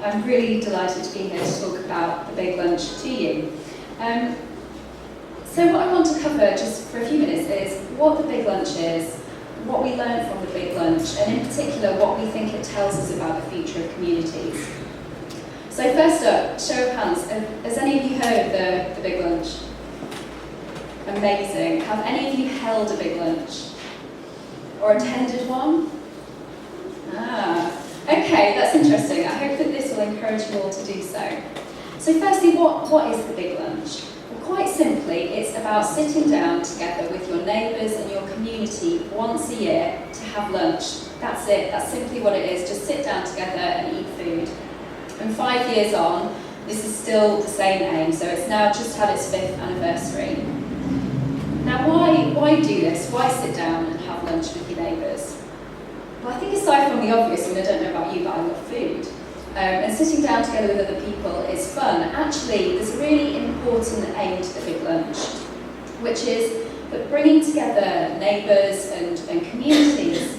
I'm really delighted to be here to talk about the Big Lunch to you. So what I want to cover just for a few minutes is what the Big Lunch is, what we learned from the Big Lunch, and in particular what we think it tells us about the future of communities. So first up, show of hands, has any of you heard of the Big Lunch? Amazing. Have any of you held a Big Lunch? Or attended one? Okay, that's interesting. I hope that this will encourage you all to do so. So firstly, what is the Big Lunch? Well, quite simply, it's about sitting down together with your neighbours and your community once a year to have lunch. That's it, that's simply what it is. Just sit down together and eat food. And 5 years on, this is still the same aim, so it's now just had its 5th anniversary. Now why do this? Why sit down and have lunch with your neighbours? Well, I think aside from the obvious, I don't know about you, but I love food. And sitting down together with other people is fun. Actually, there's a really important aim to the Big Lunch, which is that bringing together neighbours and communities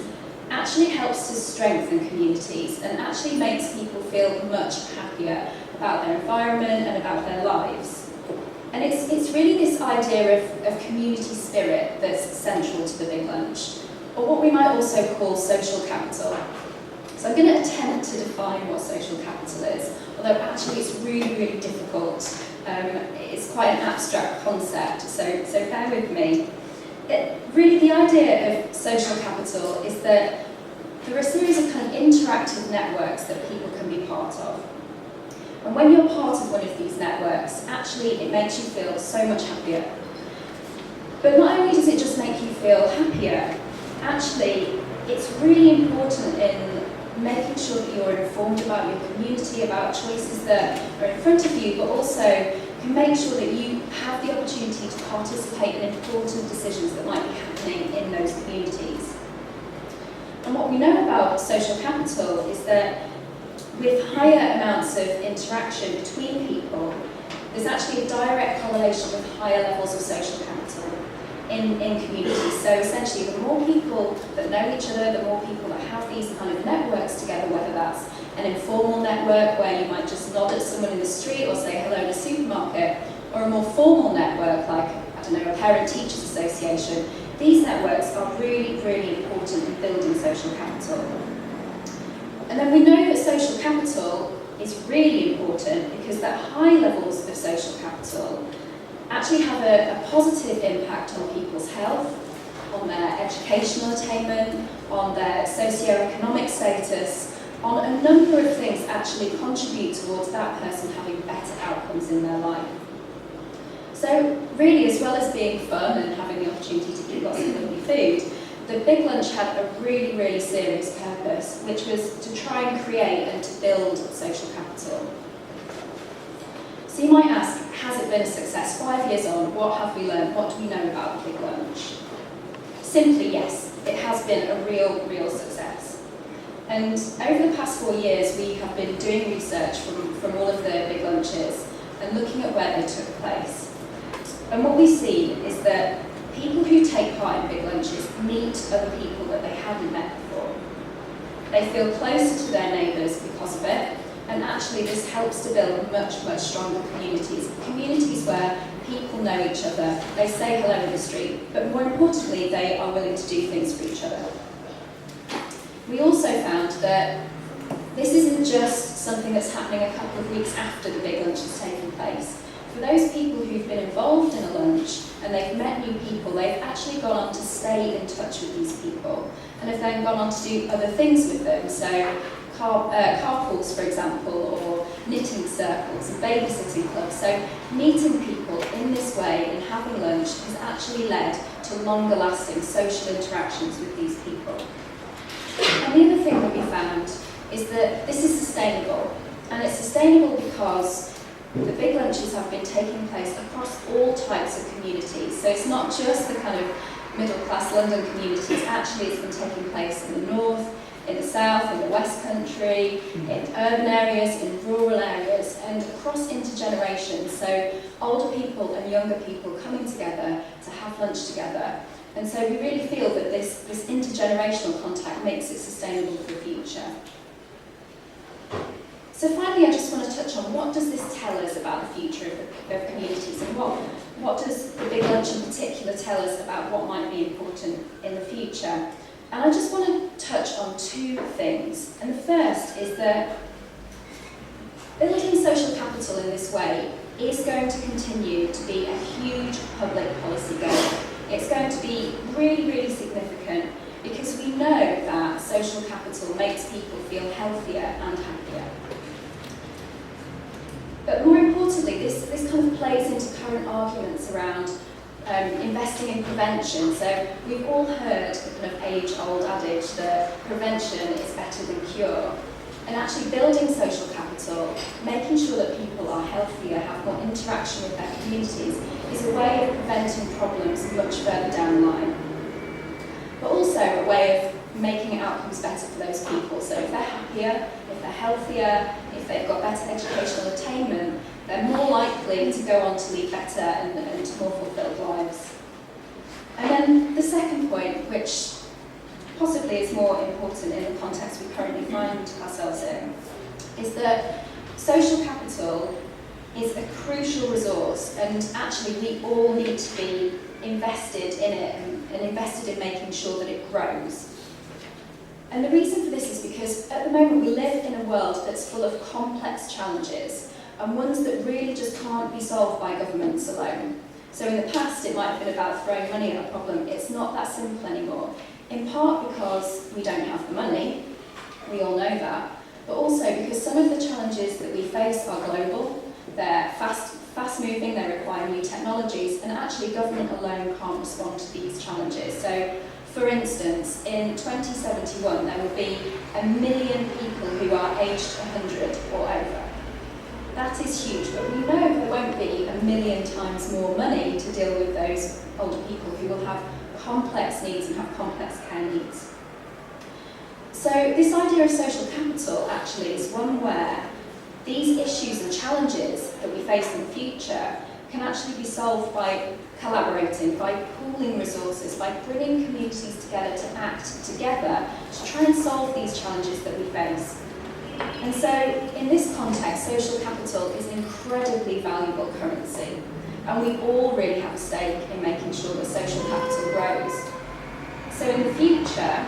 actually helps to strengthen communities and actually makes people feel much happier about their environment and about their lives. And it's really this idea of community spirit that's central to the Big Lunch, or what we might also call social capital. So I'm going to attempt to define what social capital is, although actually it's really, really difficult. It's quite an abstract concept, so bear with me. Really, the idea of social capital is that there are a series of kind of interactive networks that people can be part of. And when you're part of one of these networks, actually it makes you feel so much happier. But not only does it just make you feel happier, actually it's really important in making sure that you're informed about your community, about choices that are in front of you, but also can make sure that you have the opportunity to participate in important decisions that might be happening in those communities. And what we know about social capital is that with higher amounts of interaction between people, there's actually a direct correlation with higher levels of social capital in communities. So essentially, the more people that know each other, the more people that have these kind of networks together, whether that's an informal network where you might just nod at someone in the street or say hello in a supermarket, or a more formal network like, I don't know, a parent-teachers association, these networks are really, really important in building social capital. And then we know that social capital is really important because that high levels of social capital actually have a positive impact on people's health, on their educational attainment, on their socio-economic status, on a number of things that actually contribute towards that person having better outcomes in their life. So really, as well as being fun and having the opportunity to eat lots of lovely food, the Big Lunch had a really, really serious purpose, which was to try and create and to build social capital. So you might ask, has it been a success? 5 years on, what have we learned? What do we know about the Big Lunch? Simply, yes, it has been a real success. And over the past 4 years, we have been doing research from all of the Big Lunches and looking at where they took place. And what we see is that people who take part in Big Lunches meet other people that they hadn't met before. They feel closer to their neighbours because of it, and actually this helps to build much stronger communities. Communities where people know each other, they say hello in the street, but more importantly, they are willing to do things for each other. We also found that this isn't just something that's happening a couple of weeks after the Big Lunch has taken place. For those people who've been involved in a lunch and they've met new people, they've actually gone on to stay in touch with these people and have then gone on to do other things with them. So carpools, for example, or knitting circles and babysitting clubs. So meeting people in this way and having lunch has actually led to longer lasting social interactions with these people. And the other thing that we found is that this is sustainable. And it's sustainable because the Big Lunches have been taking place across all types of communities. So it's not just the kind of middle-class London communities. Actually, it's been taking place in the north, in the south, in the West Country, in urban areas, in rural areas, and across intergenerations. So older people and younger people coming together to have lunch together. And so we really feel that this intergenerational contact makes it sustainable for the future. So finally, I just want to touch on what does this tell us about the future of communities, and what does the Big Lunch in particular tell us about what might be important in the future. And I just want to touch on two things. And the first is that building social capital in this way is going to continue to be a huge public policy goal. It's going to be really, really significant because we know that social capital makes people feel healthier and happier. But more importantly, this kind of plays into current arguments around investing in prevention. So we've all heard the kind of age-old adage that prevention is better than cure. And actually building social capital, making sure that people are healthier, have more interaction with their communities, is a way of preventing problems much further down the line. But also a way of making outcomes better for those people. So if they're happier, if they're healthier, if they've got better educational attainment, they're more likely to go on to lead better and more fulfilled lives. And then the second point, which possibly is more important in the context we currently find ourselves in, is that social capital is a crucial resource, and actually we all need to be invested in it and invested in making sure that it grows. And the reason for this is because at the moment we live in a world that's full of complex challenges, and ones that really just can't be solved by governments alone. So in the past it might have been about throwing money at a problem. It's not that simple anymore, in part because we don't have the money, we all know that, but also because some of the challenges that we face are global, they're fast moving, they require new technologies, and actually government alone can't respond to these challenges. So for instance, in 2071 there will be 1 million people who are aged 100 or over. That is huge, but we know there won't be 1 million times more money to deal with those older people who will have complex needs and have complex care needs. So this idea of social capital actually is one where these issues and challenges that we face in the future can actually be solved by collaborating, by pooling resources, by bringing communities together to act together to try and solve these challenges that we face. And so, in this context, social capital is an incredibly valuable currency, and we all really have a stake in making sure that social capital grows. So in the future,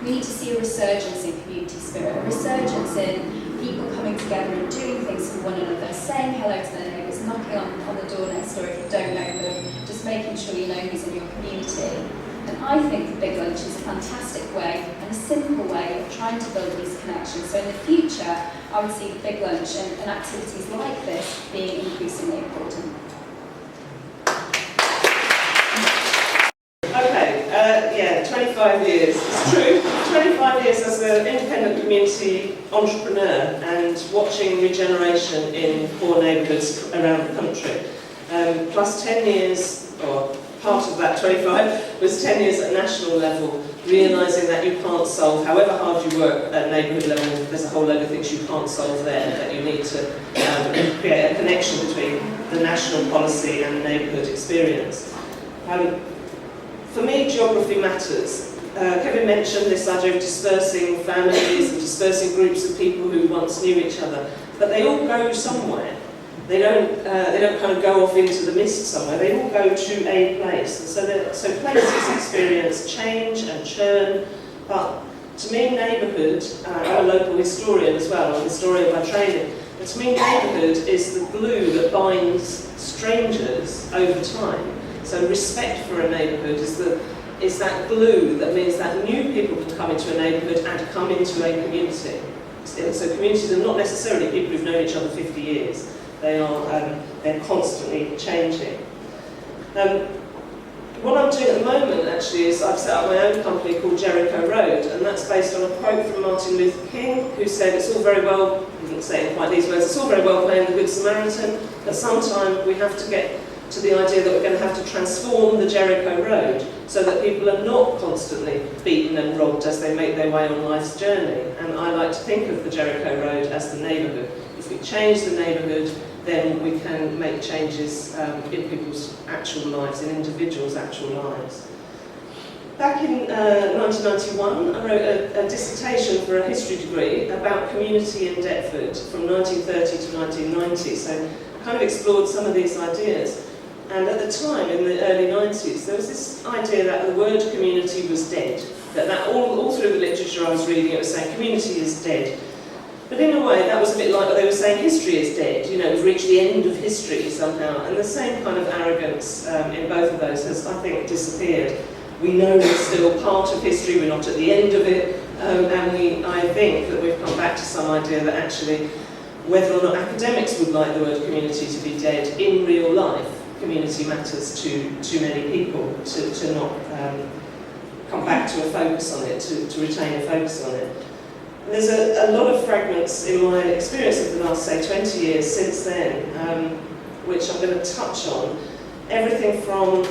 we need to see a resurgence in community spirit, a resurgence in people coming together and doing things for one another, saying hello to their neighbours, knocking on the door next door if you don't know them, just making sure you know who's in your community. And I think the Big Lunch is a fantastic way and a simple way of trying to build these connections. So in the future, I would see the Big Lunch and activities like this being increasingly important. Okay, 25 years. It's true. 25 years as an independent community entrepreneur and watching regeneration in poor neighbourhoods around the country. Plus 10 years, or part of that 25, was 10 years at national level, realising that you can't solve, however hard you work at neighbourhood level, there's a whole load of things you can't solve there, that you need to create a connection between the national policy and the neighbourhood experience. For me, geography matters. Kevin mentioned this idea of dispersing families and dispersing groups of people who once knew each other, but they all go somewhere. They don't kind of go off into the mist somewhere. They all go to a place, and so places experience change and churn. But to me, neighbourhood. I'm a local historian as well. I'm a historian by training. But to me, neighbourhood is the glue that binds strangers over time. So respect for a neighbourhood is that glue that means that new people can come into a neighbourhood and come into a community. So communities are not necessarily people who've known each other 50 years. They're constantly changing. What I'm doing at the moment actually is I've set up my own company called Jericho Road, and that's based on a quote from Martin Luther King, who said it's all very well, he didn't say it in quite these words, it's all very well playing the Good Samaritan, but sometime we have to get to the idea that we're going to have to transform the Jericho Road so that people are not constantly beaten and robbed as they make their way on life's journey. And I like to think of the Jericho Road as the neighbourhood. If we change the neighbourhood, then we can make changes in people's actual lives, in individuals' actual lives. Back in 1991, I wrote a dissertation for a history degree about community in Deptford from 1930 to 1990, so I kind of explored some of these ideas. And at the time, in the early 90s, there was this idea that the word community was dead, that all through the literature I was reading, it was saying community is dead. But in a way, that was a bit like what they were saying history is dead, you know, we've reached the end of history somehow, and the same kind of arrogance in both of those has, I think, disappeared. We know we're still part of history, we're not at the end of it, and I think that we've come back to some idea that actually, whether or not academics would like the word community to be dead, in real life, community matters to many people, to not come back to a focus on it, to retain a focus on it. And there's a lot of fragments in my experience of the last, say, 20 years since then, which I'm going to touch on. Everything from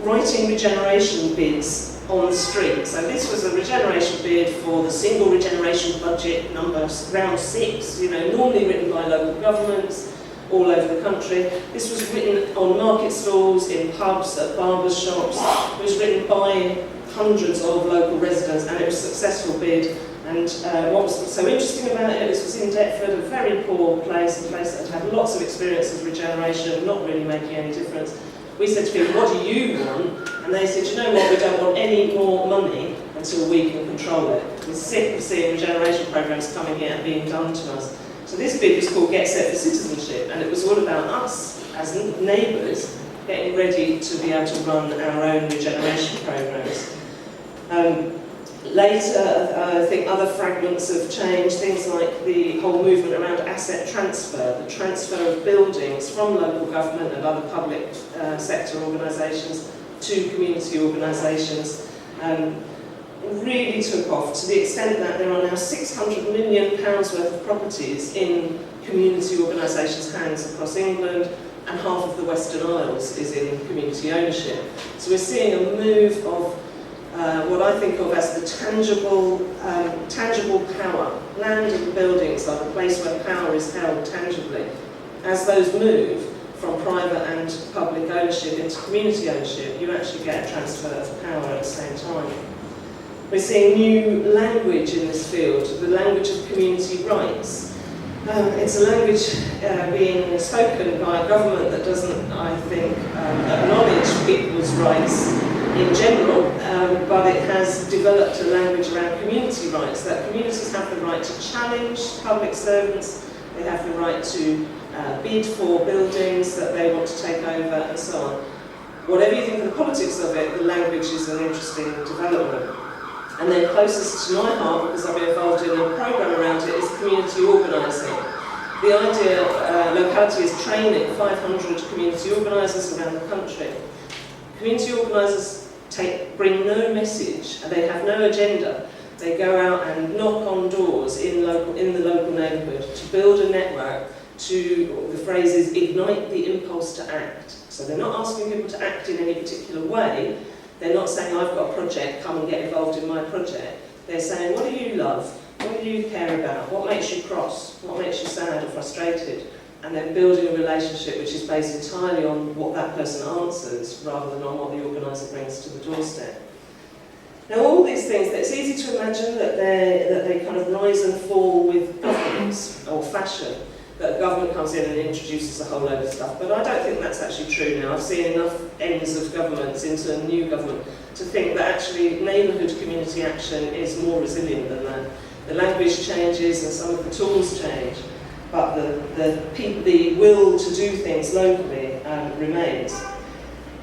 writing regeneration bids on the street. So this was a regeneration bid for the single regeneration budget number round 6, you know, normally written by local governments all over the country. This was written on market stalls, in pubs, at barbers' shops. It was written by hundreds of local residents, and it was a successful bid. And what was so interesting about it, this was in Deptford, a very poor place, a place that had lots of experience of regeneration, not really making any difference. We said to people, what do you want? And they said, you know what, we don't want any more money until we can control it. We're sick of seeing regeneration programmes coming here and being done to us. So this bid was called Get Set for Citizenship, and it was all about us, as neighbours, getting ready to be able to run our own regeneration programmes. Later, I think other fragments of change, things like the whole movement around asset transfer, the transfer of buildings from local government and other public sector organisations to community organisations, really took off to the extent that there are now £600 million worth of properties in community organisations' hands across England, and half of the Western Isles is in community ownership. So we're seeing a move of what I think of as the tangible power. Land and buildings are the place where power is held tangibly. As those move from private and public ownership into community ownership, you actually get a transfer of power at the same time. We're seeing new language in this field, the language of community rights. It's a language being spoken by a government that doesn't, I think, acknowledge people's rights in general, but it has developed a language around community rights, that communities have the right to challenge public servants, they have the right to bid for buildings that they want to take over, and so on. Whatever you think of the politics of it, the language is an interesting development. And then closest to my heart, because I've been involved in a programme around it, is community organising. The idea, locality is training 500 community organisers around the country. Community organisers bring no message, and they have no agenda. They go out and knock on doors in the local neighbourhood to build a network to, the phrase is, ignite the impulse to act. So they're not asking people to act in any particular way. They're not saying, I've got a project, come and get involved in my project. They're saying, what do you love? What do you care about? What makes you cross? What makes you sad or frustrated? And then building a relationship which is based entirely on what that person answers rather than on what the organiser brings to the doorstep. Now all these things, it's easy to imagine that they kind of rise and fall with governments or fashion, that a government comes in and introduces a whole load of stuff, but I don't think that's actually true now. I've seen enough ends of governments into a new government to think that actually neighbourhood community action is more resilient than that. The language changes and some of the tools change, but the will to do things locally remains.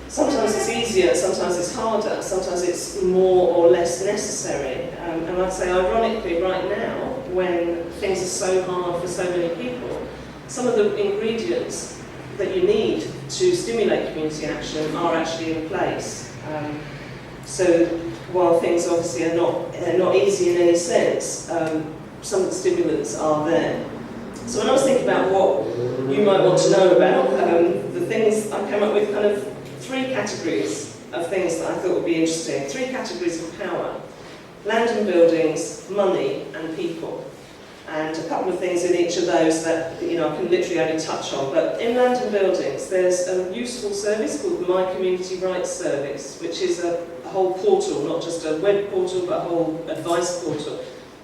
Sometimes it's easier, sometimes it's harder, sometimes it's more or less necessary. And I'd say ironically right now, when things are so hard for so many people, some of the ingredients that you need to stimulate community action are actually in place. So while things obviously are not easy in any sense, some of the stimulants are there. So when I was thinking about what you might want to know about, the things I came up with kind of 3 categories of things that I thought would be interesting. 3 categories of power: land and buildings, money and people. And a couple of things in each of those that I can literally only touch on. But in land and buildings, there's a useful service called My Community Rights Service, which is a whole portal, not just a web portal, but a whole advice portal,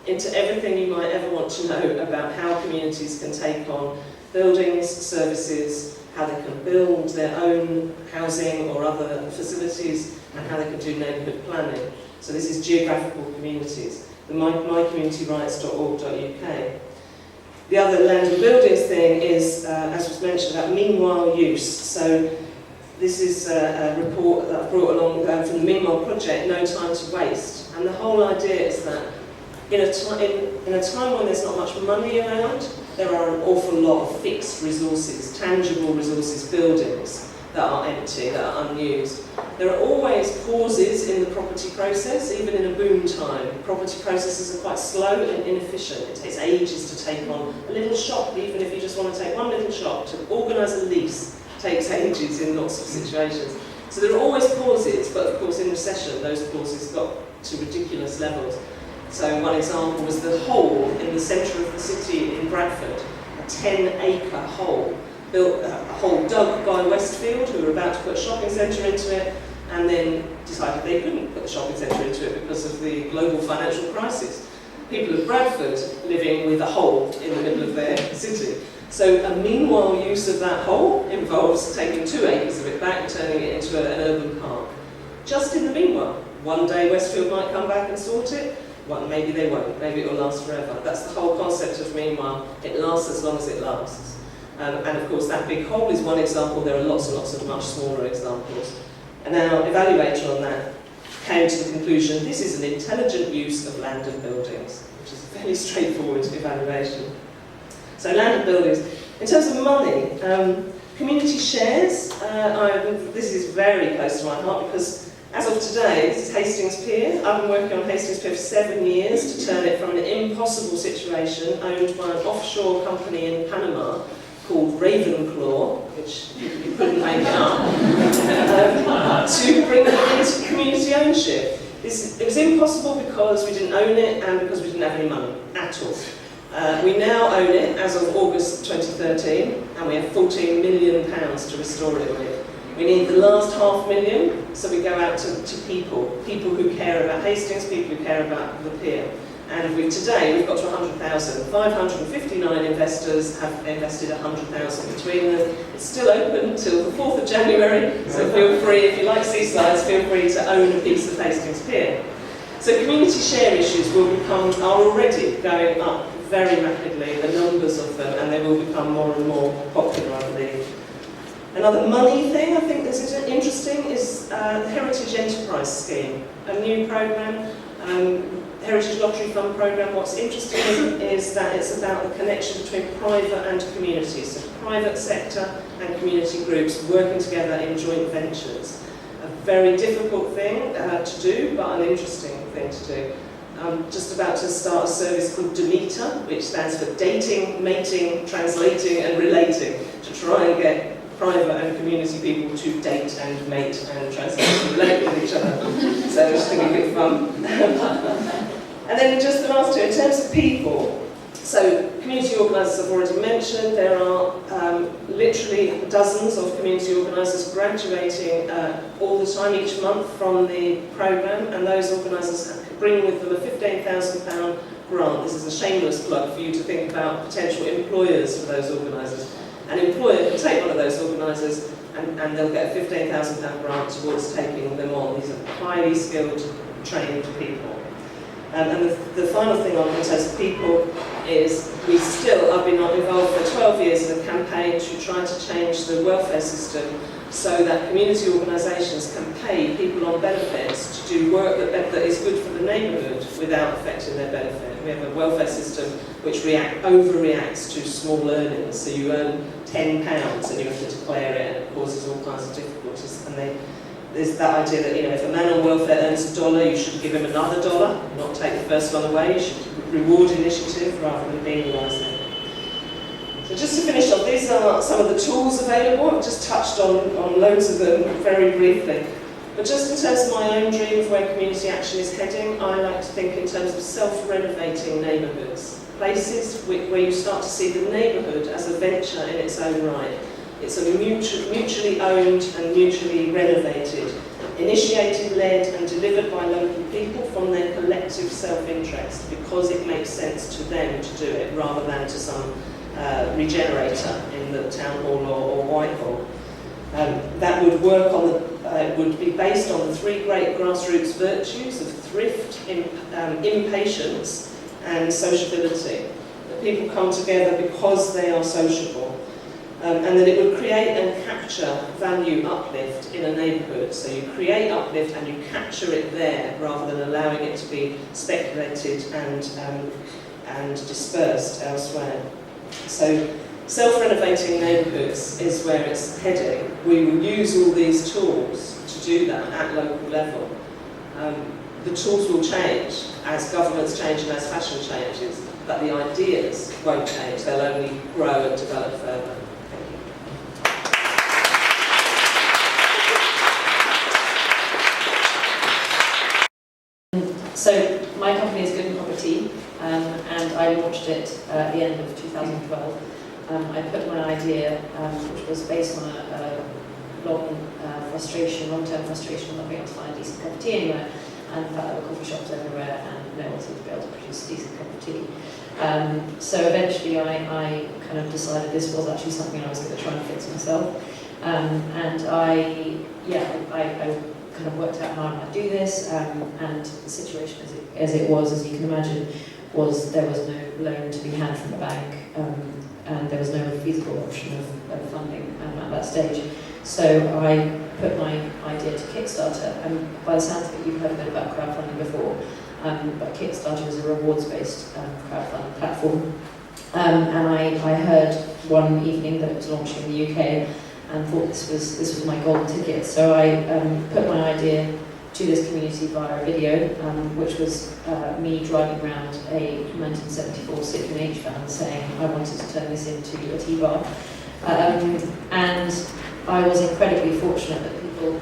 into everything you might ever want to know about how communities can take on buildings, services, how they can build their own housing or other facilities, and how they can do neighbourhood planning. So this is geographical communities, the mycommunityrights.org.uk. The other land and buildings thing is, as was mentioned, about meanwhile use. So this is a report that I brought along from the Meanwhile project, No Time to Waste. And the whole idea is that in a time when there's not much money around, there are an awful lot of fixed resources, tangible resources, buildings that are empty, that are unused. There are always pauses in the property process, even in a boom time. Property processes are quite slow and inefficient. It takes ages to take on a little shop, even if you just want to take one little shop. To organise a lease takes ages in lots of situations. So there are always pauses, but of course in recession those pauses got to ridiculous levels. So one example was the hole in the centre of the city in Bradford, a 10-acre hole. Built a hole dug by Westfield, who were about to put a shopping centre into it, and then decided they couldn't put the shopping centre into it because of the global financial crisis. People of Bradford living with a hole in the middle of their city. So a meanwhile use of that hole involves taking 2 acres of it back and turning it into an urban park. Just in the meanwhile, one day Westfield might come back and sort it, well, maybe they won't, maybe it will last forever. That's the whole concept of meanwhile. It lasts as long as it lasts. And of course that big hole is one example. There are lots and lots of much smaller examples. And our evaluator on that came to the conclusion this is an intelligent use of land and buildings, which is a fairly straightforward evaluation. So land and buildings. In terms of money, community shares, this is very close to my heart because as of today, this is Hastings Pier. I've been working on Hastings Pier for 7 years to turn it from an impossible situation owned by an offshore company in Panama called Ravenclaw, which you couldn't make it up, to bring it into community ownership. It was impossible because we didn't own it and because we didn't have any money at all. We now own it as of August 2013, and we have £14 million to restore it with. We need the last £500,000, so we go out to people who care about Hastings, people who care about the pier. And today we've got to 100,000. 559 investors have invested 100,000 between them. It's still open until the 4th of January, so feel free, if you like seasides, feel free to own a piece of Hastings Pier. So community share issues are already going up very rapidly, the numbers of them, and they will become more and more popular, I believe. Another money thing I think that's interesting is the Heritage Enterprise Scheme, a new programme, Heritage Lottery Fund programme. What's interesting is that it's about the connection between private and community, so private sector and community groups working together in joint ventures. A very difficult thing to do, but an interesting thing to do. I'm just about to start a service called Demeter, which stands for Dating, Mating, Translating and Relating, to try and get private and community people to date and mate and translate and relate with each other. So it's going to be good fun. And then just the last two, in terms of people, so community organisers I've already mentioned. There are literally dozens of community organisers graduating all the time each month from the programme, and those organisers bring with them a £15,000 grant. This is a shameless plug for you to think about potential employers for those organisers. An employer can take one of those organisers and they'll get a £15,000 grant towards taking them on. These are highly skilled, trained people. And the final thing on in terms of people is I've been involved for 12 years in a campaign to try to change the welfare system so that community organisations can pay people on benefits to do work that is good for the neighbourhood without affecting their benefit. We have a welfare system which overreacts to small earnings. So you earn £10 and you have to declare it, and it causes all kinds of difficulties. And there's that idea that if a man on welfare earns $1, you should give him another $1, not take the first one away. You should reward initiative rather than penalise it. So just to finish off, these are some of the tools available. I've just touched on loads of them very briefly. But just in terms of my own dream of where community action is heading, I like to think in terms of self-renovating neighbourhoods. Places where you start to see the neighbourhood as a venture in its own right. It's a mutually owned and mutually renovated. initiated, led and delivered by local people from their collective self-interest, because it makes sense to them to do it rather than to some regenerator in the town hall or Whitehall. That would work on would be based on the three great grassroots virtues of thrift, impatience and sociability. That people come together because they are sociable. And that it would create and capture value uplift in a neighbourhood. So you create uplift and you capture it there rather than allowing it to be speculated and dispersed elsewhere. So self-renovating neighbourhoods is where it's heading. We will use all these tools to do that at local level. The tools will change as governments change and as fashion changes, but the ideas won't change. They'll only grow and develop further. So my company is Good and Property, and I launched it at the end of 2012. I put my idea, which was based on a long-term frustration of not being able to find a decent cup of tea anywhere, and the fact there were coffee shops everywhere and no one seemed to be able to produce a decent cup of tea. So eventually I kind of decided this was actually something I was going to try and fix myself, and I kind of worked out how I might do this, and the situation as it was, as you can imagine, was there was no loan to be had from the bank, and there was no feasible option of funding at that stage. So I put my idea to Kickstarter, and by the sounds of it, you've heard a bit about crowdfunding before, but Kickstarter is a rewards-based crowdfunding platform. And I heard one evening that it was launching in the UK, and thought this was my golden ticket. So I put my idea to this community via a video, which was me driving around a 1974 Citroen H-van saying I wanted to turn this into a tea bar. And I was incredibly fortunate that people,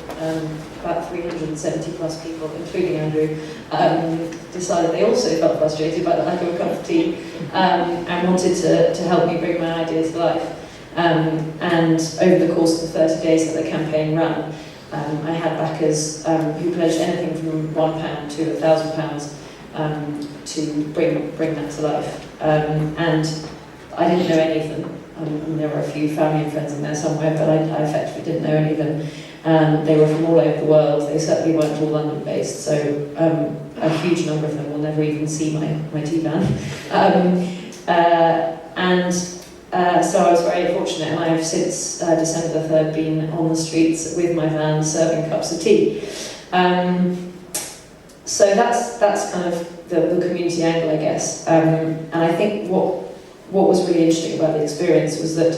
about 370 plus people, including Andrew, decided they also felt frustrated by the lack of a cup of tea, and wanted to help me bring my idea to life. And over the course of the 30 days that the campaign ran, I had backers who pledged anything from £1 to £1,000 to bring that to life. And I didn't know any of them. There were a few family and friends in there somewhere, but I effectively didn't know any of them. They were from all over the world. They certainly weren't all London-based, so a huge number of them will never even see my tea van. So I was very fortunate, and I have since December the 3rd been on the streets with my van serving cups of tea. So that's kind of the community angle, I guess. And I think what was really interesting about the experience was that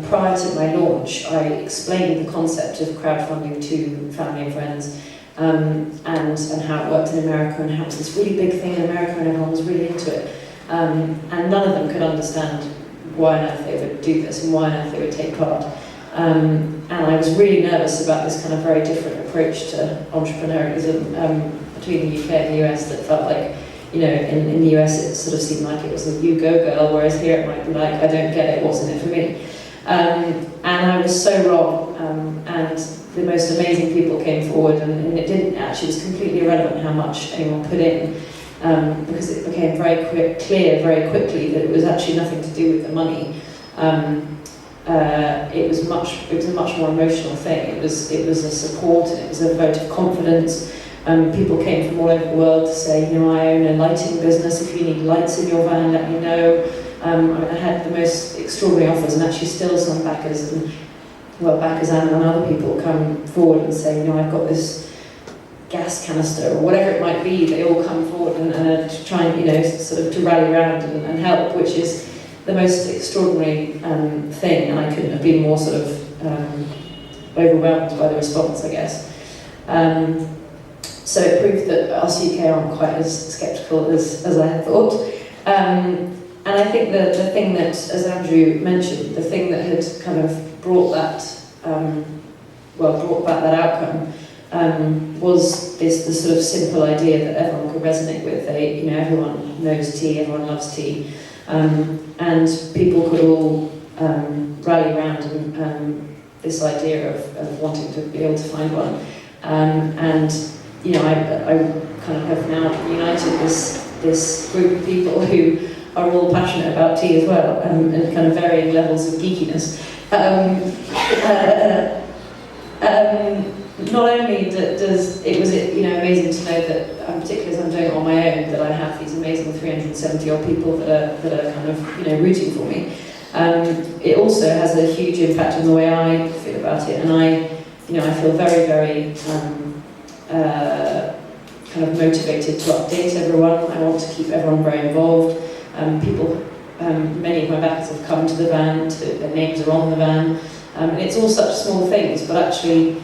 prior to my launch, I explained the concept of crowdfunding to family and friends, and how it worked in America, and how it was this really big thing in America, and everyone was really into it. And none of them could understand why on earth they would do this and why on earth they would take part. And I was really nervous about this kind of very different approach to entrepreneurialism between the UK and the US that felt like, you know, in the US it sort of seemed like it was a you go girl, whereas here it might be like, I don't get it, what's in it for me? And I was so wrong, and the most amazing people came forward, and it didn't actually, it was completely irrelevant how much anyone put in. Because it became very clear very quickly that it was actually nothing to do with the money. It was a much more emotional thing. It was a support, and it was a vote of confidence. People came from all over the world to say, you know, I own a lighting business. If you need lights in your van, let me know. I had the most extraordinary offers, and actually still some backers and other people come forward and say, you know, I've got this gas canister or whatever it might be. They all come forward and to try and, you know, sort of to rally around and help, which is the most extraordinary thing, and I couldn't have been more sort of overwhelmed by the response, I guess. So it proved that us UK aren't quite as sceptical as I had thought. And I think that the thing that, as Andrew mentioned, the thing that had kind of brought about that outcome was the sort of simple idea that everyone could resonate with. Everyone knows tea, everyone loves tea, and people could all rally around this idea of wanting to be able to find one. And you know, I kind of have now united this group of people who are all passionate about tea as well, and kind of varying levels of geekiness. Not only does it was amazing to know that, particularly as I'm doing it on my own, that I have these amazing 370 odd people that are kind of rooting for me. It also has a huge impact on the way I feel about it, and I feel very, very kind of motivated to update everyone. I want to keep everyone very involved. Many of my backers have come to the van, their names are on the van, and it's all such small things, but actually,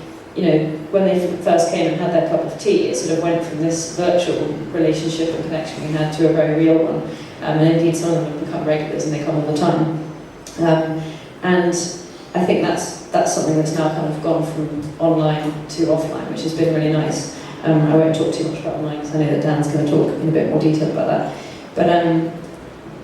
when they first came and had their cup of tea, it sort of went from this virtual relationship and connection we had to a very real one. And indeed, some of them have become regulars and they come all the time. And I think that's something that's now kind of gone from online to offline, which has been really nice. I won't talk too much about online because I know that Dan's going to talk in a bit more detail about that. But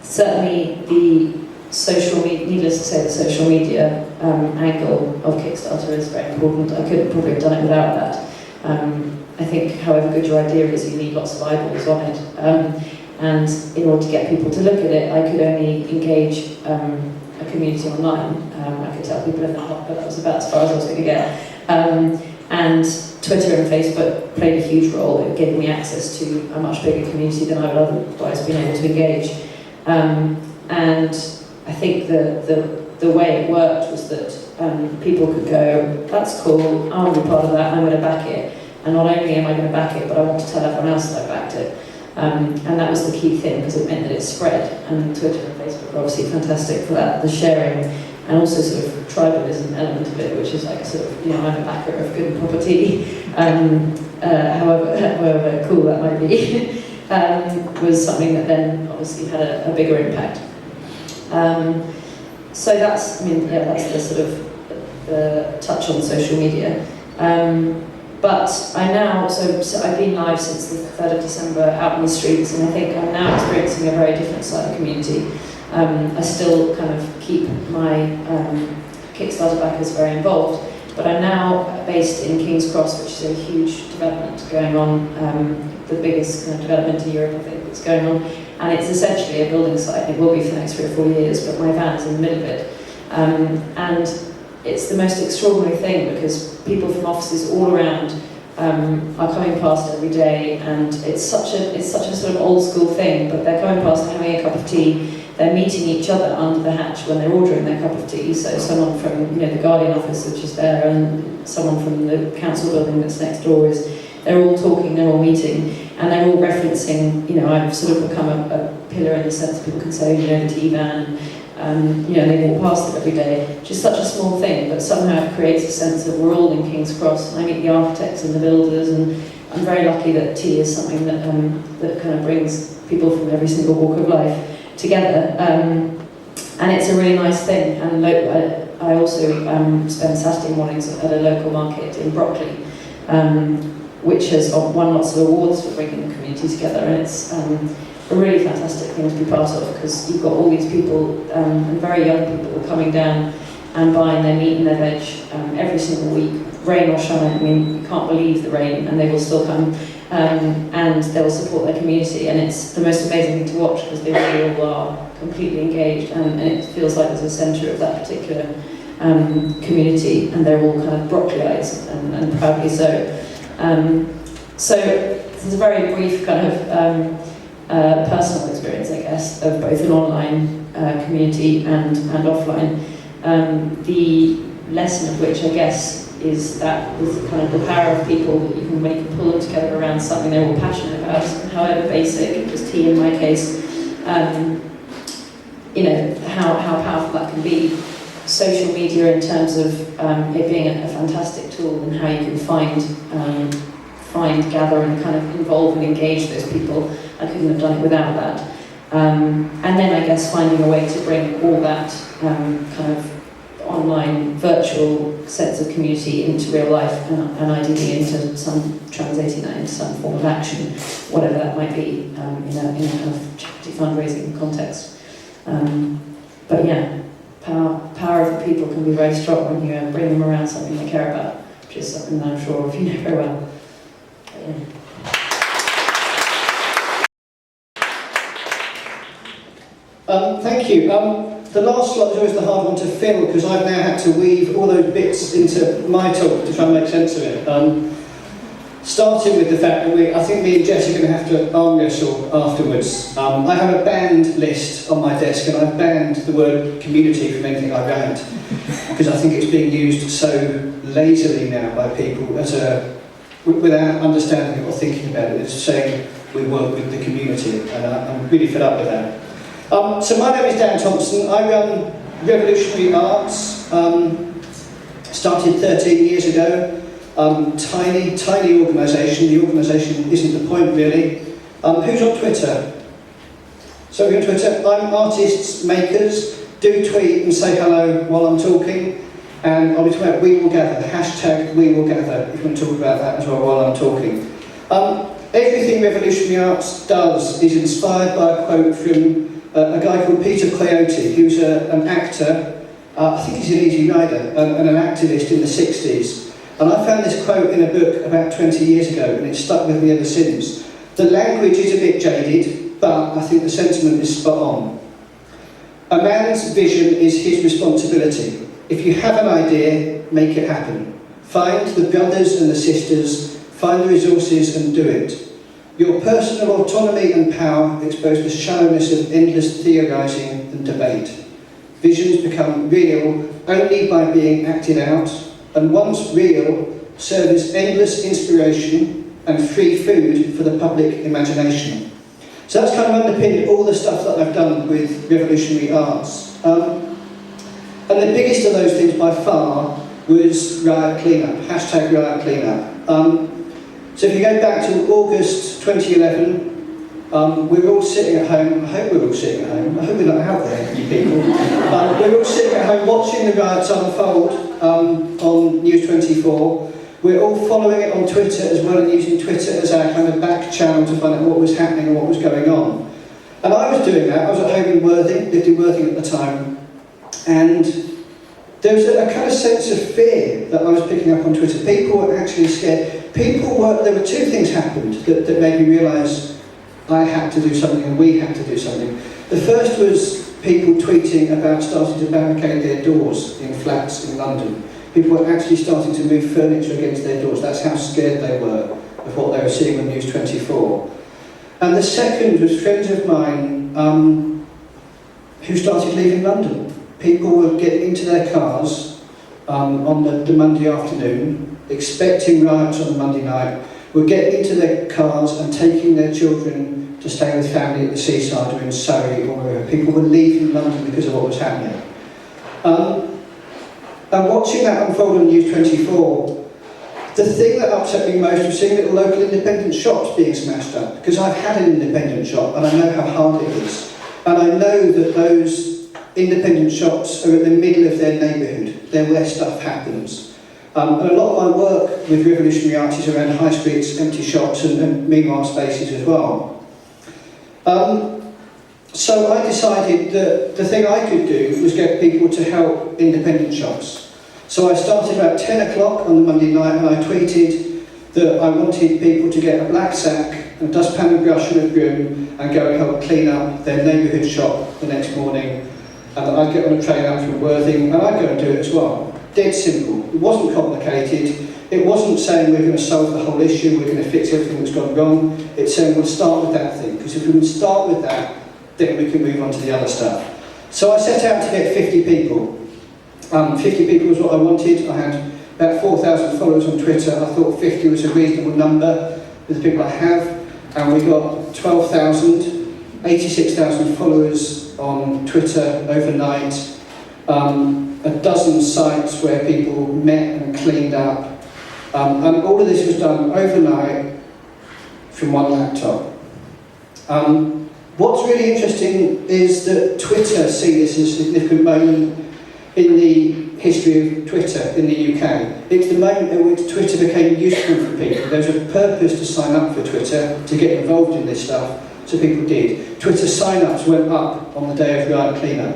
certainly the social media, needless to say, the social media angle of Kickstarter is very important. I couldn't probably have done it without that. I think however good your idea is, you need lots of eyeballs on it. And in order to get people to look at it, I could only engage a community online. I could tell people in the hub, but that was about as far as I was going to get. And Twitter and Facebook played a huge role in giving me access to a much bigger community than I would otherwise been able to engage. And I think the way it worked was that people could go, that's cool, I want to be part of that, I'm going to back it. And not only am I going to back it, but I want to tell everyone else that I backed it. And that was the key thing, because it meant that it spread. And Twitter and Facebook are obviously fantastic for that, the sharing, and also sort of tribalism element of it, which is like sort of, I'm a backer of good and proper tea, however cool that might be, was something that then obviously had a bigger impact. So that's the sort of touch on social media. But so I've been live since the 3rd of December out in the streets, and I think I'm now experiencing a very different side of community. I still kind of keep my Kickstarter backers very involved, but I'm now based in King's Cross, which is a huge development going on, the biggest kind of development in Europe, I think, that's going on. And it's essentially a building site. It will be for the next 3 or 4 years, but my van is in the middle of it. And it's the most extraordinary thing, because people from offices all around are coming past every day, and it's such a sort of old school thing, but they're coming past and having a cup of tea. They're meeting each other under the hatch when they're ordering their cup of tea. So someone from the Guardian office, which is there, and someone from the council building that's next door they're all talking, they're all meeting, and they're all referencing, I've sort of become a pillar in the sense that people can say, the tea van, they walk past it every day, which is such a small thing, but somehow it creates a sense of we're all in King's Cross. And I meet the architects and the builders, and I'm very lucky that tea is something that kind of brings people from every single walk of life together. And it's a really nice thing. And I also spend Saturday mornings at a local market in Brockley, which has won lots of awards for bringing the community together, and it's a really fantastic thing to be part of, because you've got all these people, and very young people, coming down and buying their meat and their veg every single week, rain or shine. I mean, you can't believe the rain, and they will still come, and they will support their community, and it's the most amazing thing to watch, because they really all are completely engaged, and it feels like there's a centre of that particular community, and they're all kind of Brockleyites, and proudly so. So this is a very brief kind of personal experience, I guess, of both an online community and offline. The lesson of which, I guess, is kind of the power of people, that you can make and pull them together around something they're all passionate about, however basic, it was tea in my case. How powerful that can be. Social media, in terms of it being a fantastic tool, and how you can find, gather, and kind of involve and engage those people. I couldn't have done it without that. And then I guess finding a way to bring all that kind of online, virtual sense of community into real life, and ideally translating that into some form of action, whatever that might be, in a kind of charity fundraising context. But yeah, power of the people can be very strong when you bring them around something they care about, which is something that I'm sure of you know very well. But, yeah. Thank you. The last slide is always the hard one to fill because I've now had to weave all those bits into my talk to try and make sense of it. Starting with the fact that I think me and Jess are going to have to arm wrestle afterwards. I have a banned list on my desk and I've banned the word community from anything I write because I think it's being used so lazily now by people as without understanding it or thinking about it. It's saying we work with the community and I'm really fed up with that. So my name is Dan Thompson. I run Revolutionary Arts. Started 13 years ago. Tiny organisation. The organisation isn't the point really. Who's on Twitter? So we're on Twitter. I'm Artists Makers. Do tweet and say hello while I'm talking. And I'll be talking about We Will Gather. Hashtag We Will Gather. If you want to talk about that as well while I'm talking. Everything Revolutionary Arts does is inspired by a quote from a guy called Peter Coyote, who's an actor, I think he's an Easy Rider, and an activist in the 60s. And I found this quote in a book about 20 years ago, and it's stuck with me ever since. The language is a bit jaded, but I think the sentiment is spot on. A man's vision is his responsibility. If you have an idea, make it happen. Find the brothers and the sisters, find the resources and do it. Your personal autonomy and power expose the shallowness of endless theorising and debate. Visions become real only by being acted out, and once real, serve as endless inspiration and free food for the public imagination. So that's kind of underpinned all the stuff that I've done with Revolutionary Arts. And the biggest of those things by far was Riot Cleanup, hashtag Riot Cleanup. So if you go back to August 2011, we were all sitting at home. I hope we're all sitting at home. I hope we're not out there, you people. We were all sitting at home watching the riots unfold on News 24. We're all following it on Twitter as well and using Twitter as our kind of back channel to find out what was happening and what was going on. And I was doing that. I was at home in Worthing, lived in Worthing at the time, and there was a kind of sense of fear that I was picking up on Twitter. People were actually scared. There were two things happened that made me realise I had to do something and we had to do something. The first was people tweeting about starting to barricade their doors in flats in London. People were actually starting to move furniture against their doors. That's how scared they were of what they were seeing on News 24. And the second was friends of mine who started leaving London. People were getting into their cars on the Monday afternoon, expecting riots on the Monday night, were getting into their cars and taking their children to stay with family at the seaside or in Surrey or wherever. People were leaving London because of what was happening. And watching that unfold on News 24, the thing that upset me most was seeing little local independent shops being smashed up, because I've had an independent shop and I know how hard it is. And I know that those independent shops are at the middle of their neighbourhood. They're where stuff happens. And a lot of my work with Revolutionary Arts is around high streets, empty shops and meanwhile spaces as well. So I decided that the thing I could do was get people to help independent shops. So I started about 10 o'clock on the Monday night and I tweeted that I wanted people to get a black sack, a dustpan and brush and a broom and go and help clean up their neighbourhood shop the next morning. And I'd get on a train out from Worthing and I'd go and do it as well. Dead simple. It wasn't complicated. It wasn't saying we're going to solve the whole issue, we're going to fix everything that's gone wrong. It's saying we'll start with that thing, because if we can start with that, then we can move on to the other stuff. So I set out to get 50 people. 50 people was what I wanted. I had about 4,000 followers on Twitter. I thought 50 was a reasonable number with the people I have. And we got 12,000, 86,000 followers on Twitter overnight. A dozen sites where people met and cleaned up. And all of this was done overnight from one laptop. What's really interesting is that Twitter sees this as a significant moment in the history of Twitter in the UK. It's the moment at which Twitter became useful for people. There was a purpose to sign up for Twitter, to get involved in this stuff, so people did. Twitter sign-ups went up on the day of Riot Cleanup.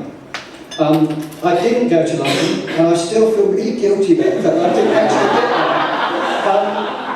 I didn't go to London, and I still feel really guilty about that. I didn't actually get there.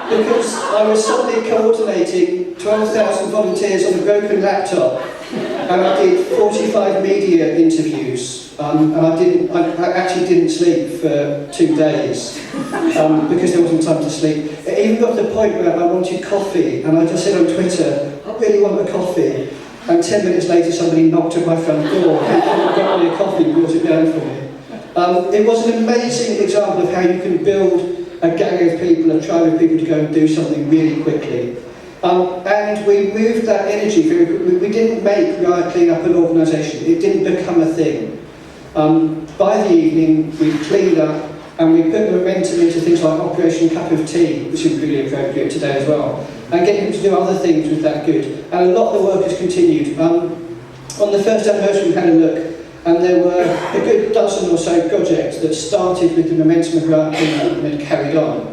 because I was suddenly coordinating 12,000 volunteers on a broken laptop, and I did 45 media interviews, and I actually didn't sleep for 2 days because there wasn't time to sleep. It even got to the point where I wanted coffee, and I just said on Twitter, I really want a coffee. And 10 minutes later, somebody knocked at my front door and got me a coffee and brought it down for me. It was an amazing example of how you can build a gang of people, a tribe of people to go and do something really quickly. And we moved that energy very quickly. We didn't make Riot Clean Up an organisation. It didn't become a thing. By the evening, we cleaned up and we put momentum into things like Operation Cup of Tea, which is really appropriate today as well, and getting people to do other things with that good. And a lot of the work has continued. On the first anniversary, we had a look, and there were a good dozen or so projects that started with the momentum of Riot Clean Up and had carried on.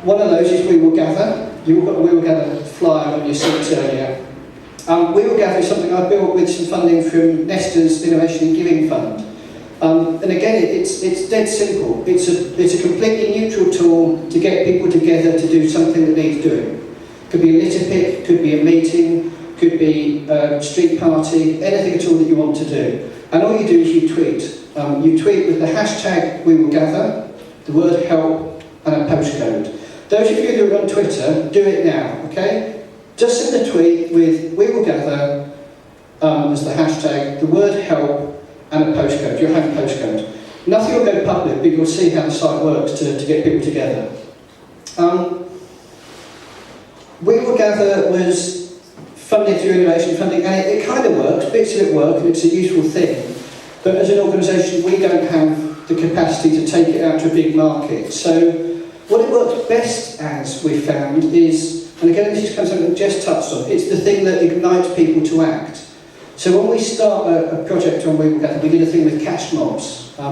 One of those is We Will Gather. You got a We Will Gather flyer on your seats earlier. We Will Gather is something I built with some funding from Nesta's Innovation and Giving Fund. And again, it's dead simple. It's a completely neutral tool to get people together to do something that needs doing. Could be a litter pick, could be a meeting, could be a street party, anything at all that you want to do. And all you do is you tweet. You tweet with the hashtag We Will Gather, the word help, and a postcode. Those of you who are on Twitter, do it now, okay? Just send a tweet with We Will Gather as the hashtag, the word help, and a postcode, your home postcode. Nothing will go public, but you'll see how the site works to get people together. We Will Gather was funded through innovation funding, and it kind of works, bits of it work, and it's a useful thing. But as an organisation, we don't have the capacity to take it out to a big market. So what it works best as, we've found, is, and again this is kind of something that Jess touched on, it's the thing that ignites people to act. So when we start a project on We Will Gather, we did a thing with cash mobs. Do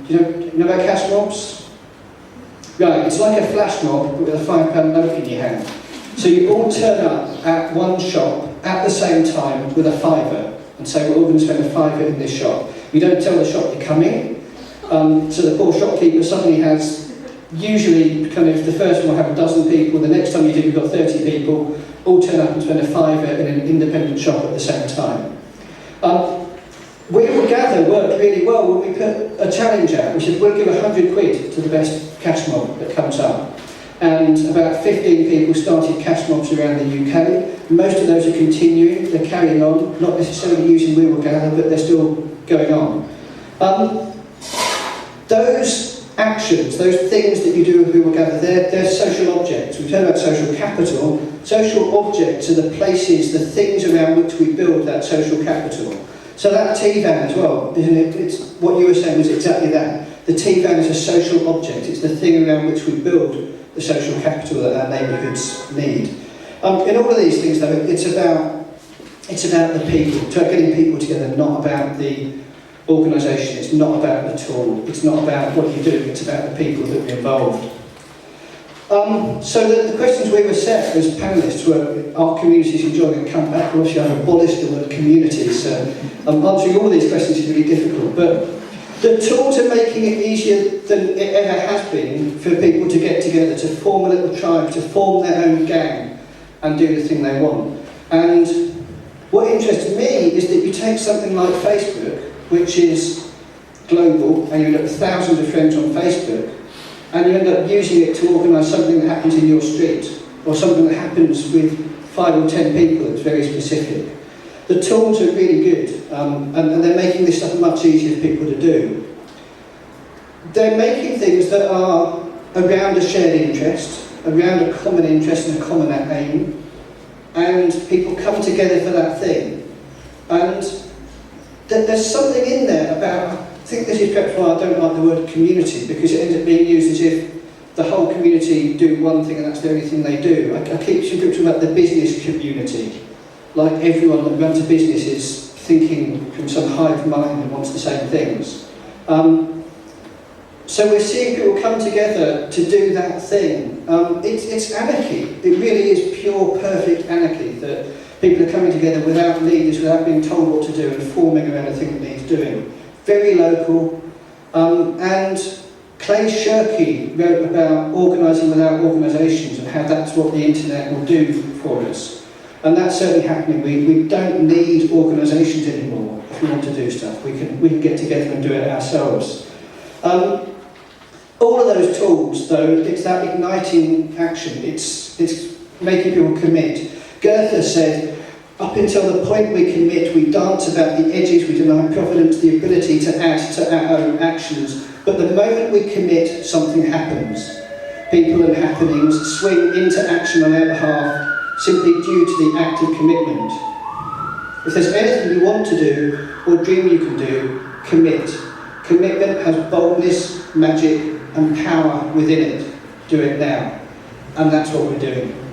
you know about cash mobs? Right, it's like a flash mob with a £5 note in your hand. So you all turn up at one shop at the same time with a fiver and say, we're all going to spend a fiver in this shop. You don't tell the shop you're coming. So the poor shopkeeper suddenly has, usually kind of the first one will have a dozen people, the next time you do you've got 30 people, all turn up and spend a fiver in an independent shop at the same time. We Will Gather worked really well when we put a challenge out. We said we'll give 100 quid to the best cash mob that comes up. And about 15 people started cash mobs around the UK. Most of those are continuing, they're carrying on, not necessarily using We Will Gather, but they're still going on. Those actions, those things that you do with We Will Gather, they're social objects. We talk about social capital. Social objects are the places, the things around which we build that social capital. So that T-van as well, isn't it? It's what you were saying was exactly that. The T-van is a social object. It's the thing around which we build the social capital that our neighbourhoods need. In all of these things, though, it's about the people. It's about getting people together, not about the organisation. It's not about the tool. It's not about what you do. It's about the people that are involved. So the questions we were set as panellists were, are communities enjoying a comeback? Obviously I've abolished the word communities, so answering all these questions is really difficult, but the tools are making it easier than it ever has been for people to get together, to form a little tribe, to form their own gang and do the thing they want. And what interests me is that you take something like Facebook, which is global, and you end up with thousands of friends on Facebook, and you end up using it to organise something that happens in your street, or something that happens with 5 or 10 people that's very specific. The tools are really good, and they're making this stuff much easier for people to do. They're making things that are around a shared interest, around a common interest and a common aim, and people come together for that thing. And there's something in there about, I think this is perhaps why I don't like the word community, because it ends up being used as if the whole community do one thing and that's the only thing they do. I keep talking about the business community, like everyone that runs a business is thinking from some hive mind and wants the same things. So we're seeing people come together to do that thing. It's anarchy. It really is pure, perfect anarchy, that people are coming together without leaders, without being told what to do and forming around a thing that needs doing. Very local, and Clay Shirky wrote about organising without organisations and how that's what the internet will do for us. And that's certainly happening. We don't need organisations anymore if we want to do stuff. We can get together and do it ourselves. All of those tools, though, it's that igniting action. It's making people commit. Goethe said, up until the point we commit, we dance about the edges, we deny Providence the ability to add to our own actions. But the moment we commit, something happens. People and happenings swing into action on our behalf simply due to the act of commitment. If there's anything you want to do or dream you can do, commit. Commitment has boldness, magic and power within it. Do it now. And that's what we're doing.